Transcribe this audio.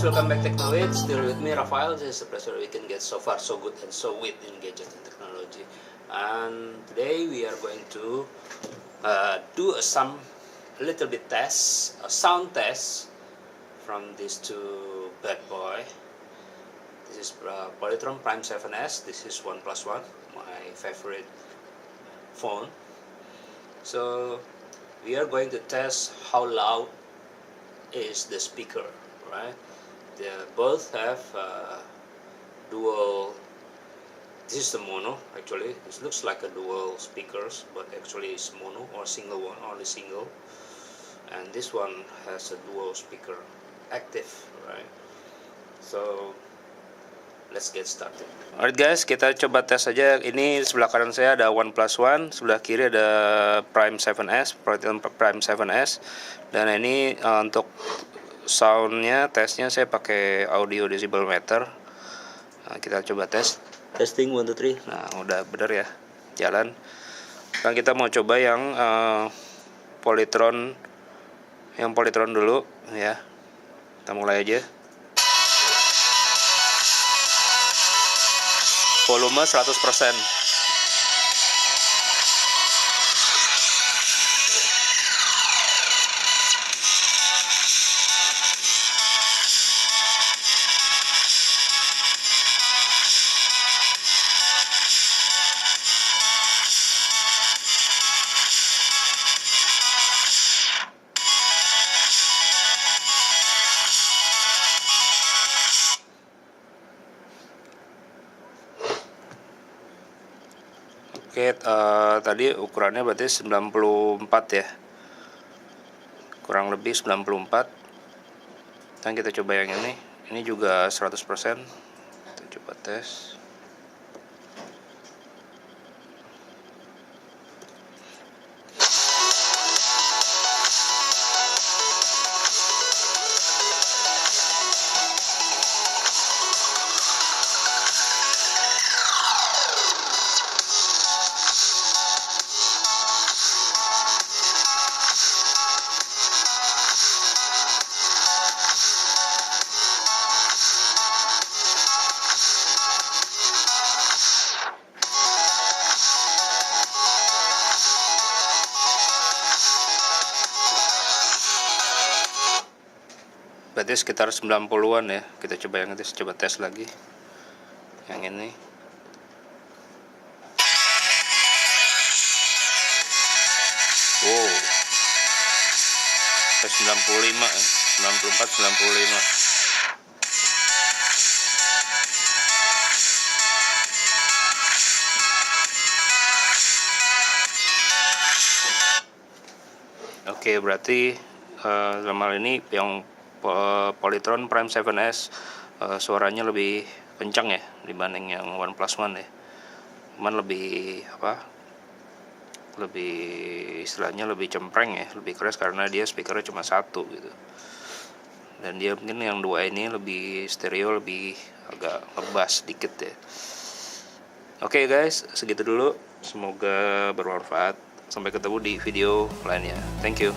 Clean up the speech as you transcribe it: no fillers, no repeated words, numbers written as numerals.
welcome back TechnoWit. Still with me, Rafael. This is a place where we can get so far so good and so with in gadget and technology. And today we are going to do a little bit test, a sound test from these two bad boy. This is Polytron Prime 7S. This is Oneplus One, my favorite phone. So we are going to test how loud is the speaker, right? They both have dual. This is the mono. Actually, it looks like a dual speakers, but actually it's mono or single one, only single. And this one has a dual speaker active, right? So let's get started. Alright guys, kita coba tes saja. Ini sebelah kanan saya ada Oneplus One, sebelah kiri ada Prime 7S, Prime 7S. Dan ini untuk soundnya, tesnya saya pakai audio decibel meter. Nah, kita coba tes. Testing 1, 2, 3. Nah, udah bener ya, jalan. Sekarang kita mau coba yang Polytron, dulu ya. Kita mulai aja. Volume 100%. Oke, tadi ukurannya berarti 94 ya, kurang lebih 94. Dan kita coba yang ini juga 100%. Kita coba tes. Berarti sekitar 90-an ya. Kita coba yang itu, coba tes lagi. Yang ini. Wow. 95 ya. 94, 95. Oke, berarti dalam hal ini yang Polytron Prime 7S suaranya lebih kencang ya dibanding yang Oneplus One ya. Cuman lebih istilahnya lebih cempreng ya, lebih keras karena dia speakernya cuma satu gitu. Dan dia mungkin yang dua ini lebih stereo, lebih agak ngebas sedikit ya. Oke guys, segitu dulu. Semoga bermanfaat. Sampai ketemu di video lainnya. Thank you.